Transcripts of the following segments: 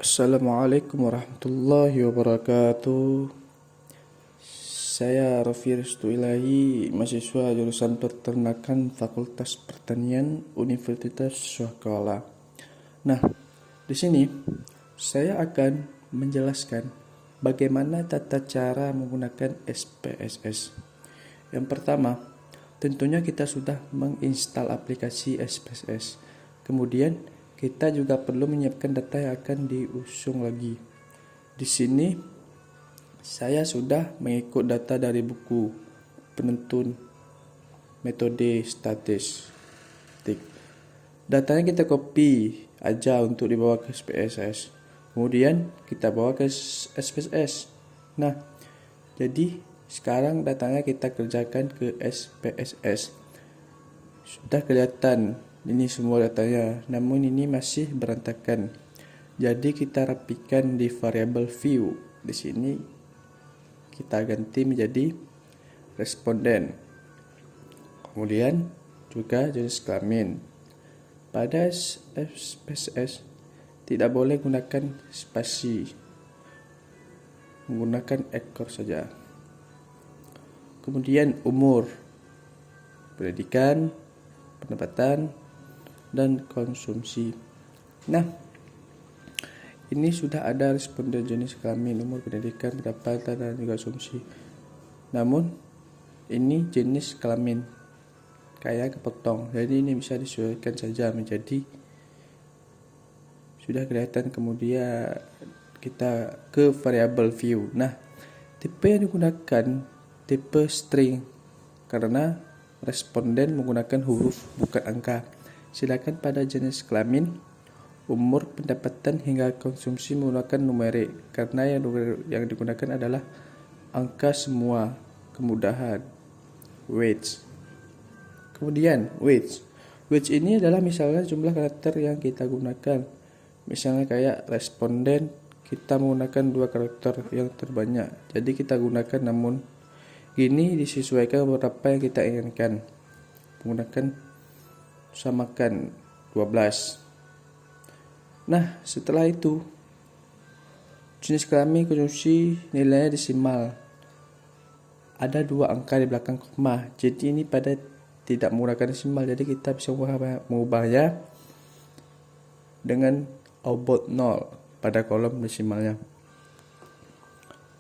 Assalamualaikum warahmatullahi wabarakatuh. Saya Raffi Restuilahi, mahasiswa jurusan Peternakan Fakultas Pertanian Universitas Syahkollah. Nah, di sini saya akan menjelaskan bagaimana tata cara menggunakan SPSS. Yang pertama, tentunya kita sudah menginstal aplikasi SPSS. Kemudian kita juga perlu menyiapkan data yang akan diusung lagi. Di sini saya sudah mengikut data dari buku penuntun metode statistik. Datanya kita copy aja untuk dibawa ke SPSS. Kemudian kita bawa ke SPSS. Nah, jadi sekarang datanya kita kerjakan ke SPSS. Sudah kelihatan ini semua datanya, namun ini masih berantakan. Jadi kita rapikan di variable view. Di sini kita ganti menjadi responden. Kemudian juga jenis kelamin. Pada SPSS tidak boleh gunakan spasi, menggunakan ekor saja. Kemudian umur, pendidikan, pendapatan, dan konsumsi. Nah, ini sudah ada responden jenis kelamin, umur, pendidikan, pendapatan, dan juga konsumsi. Namun ini jenis kelamin kayak kepotong, jadi ini bisa disesuaikan saja menjadi sudah kelihatan. Kemudian kita ke variable view. Nah, tipe yang digunakan tipe string karena responden menggunakan huruf bukan angka. Silakan pada jenis kelamin, umur, pendapatan hingga konsumsi menggunakan numerik karena yang digunakan adalah angka semua. Kemudahan weights. Kemudian weights ini adalah misalnya jumlah karakter yang kita gunakan. Misalnya kayak responden kita menggunakan 2 karakter yang terbanyak, jadi kita gunakan, namun ini disesuaikan berapa yang kita inginkan. Menggunakan samakan 12. Nah, setelah itu jenis kelamin, konsumsi, nilainya desimal. Ada 2 angka di belakang koma. Jadi ini pada tidak menggunakan desimal, jadi kita bisa mengubahnya dengan about 0 pada kolom desimalnya.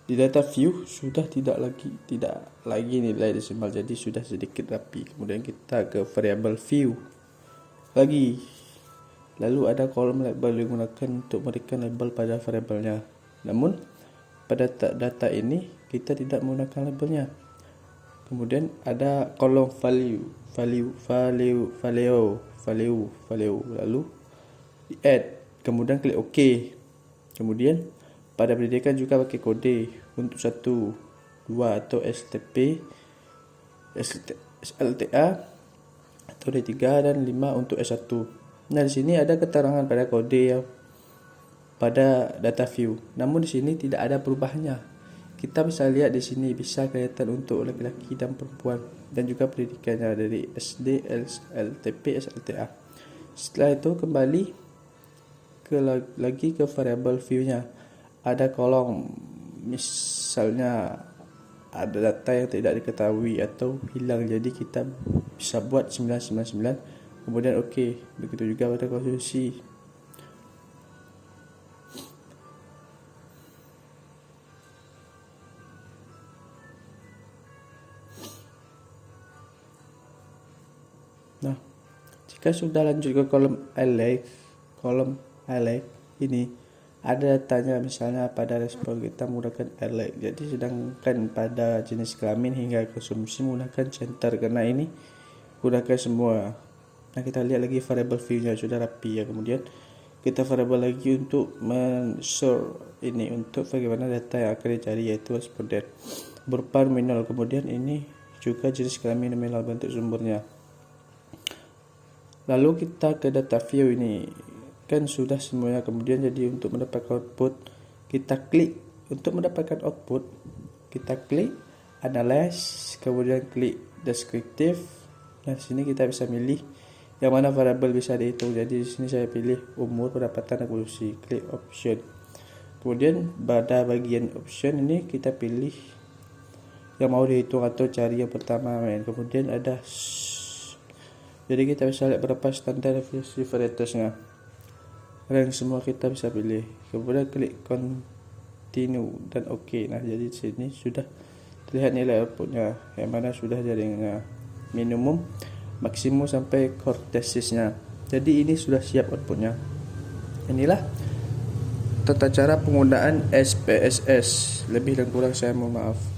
Di data view sudah tidak lagi nilai desimal, jadi sudah sedikit rapi. Kemudian kita ke variable view lagi. Lalu ada kolom label digunakan untuk memberikan label pada variabelnya. Namun pada data ini kita tidak menggunakan labelnya. Kemudian ada kolom value. Lalu di add. Kemudian klik OK. Kemudian pada pendidikan juga pakai kode untuk 1, 2 atau STP, SLTA atau D3 dan 5 untuk S1. Nah, di sini ada keterangan pada kode yang pada data view. Namun di sini tidak ada perubahannya. Kita bisa lihat di sini bisa kelihatan untuk laki-laki dan perempuan dan juga pendidikannya dari SD, SLTP, SLTA. Setelah itu kembali lagi ke variable view-nya. Ada kolom, misalnya ada data yang tidak diketahui atau hilang, jadi kita bisa buat 999 kemudian OK. Begitu juga pada konsumsi. Nah, jika sudah lanjut ke kolom highlight ini ada datanya, misalnya pada respon kita menggunakan highlight. Jadi sedangkan pada jenis kelamin hingga konsumsi menggunakan center karena ini gunakan semua. Nah, kita lihat lagi variable view-nya sudah rapi ya. Kemudian kita variable lagi untuk men-store ini untuk bagaimana data yang akan dicari, yaitu responden berupa nominal. Kemudian ini juga jenis kelamin nominal bentuk sumbernya. Lalu kita ke data view ini. Kan sudah semuanya. Kemudian jadi untuk mendapatkan output kita klik. Untuk mendapatkan output kita klik analyze, kemudian klik descriptive. Nah, sini kita bisa milih yang mana variabel bisa dihitung. Jadi di sini saya pilih umur, pendapatan, dan konsumsi. Klik option. Kemudian pada bagian option ini kita pilih yang mau dihitung atau cari yang pertama men. Kemudian ada jadi kita bisa lihat berapa standar varietasnya. Dan semua kita bisa pilih. Kemudian klik continue dan OK. Nah, jadi di sini sudah terlihat nilai outputnya, yang mana sudah jaringan minimum, maksimum sampai cortesisnya. Jadi ini sudah siap outputnya. Inilah tata cara penggunaan SPSS. Lebih dan kurang saya mohon maaf.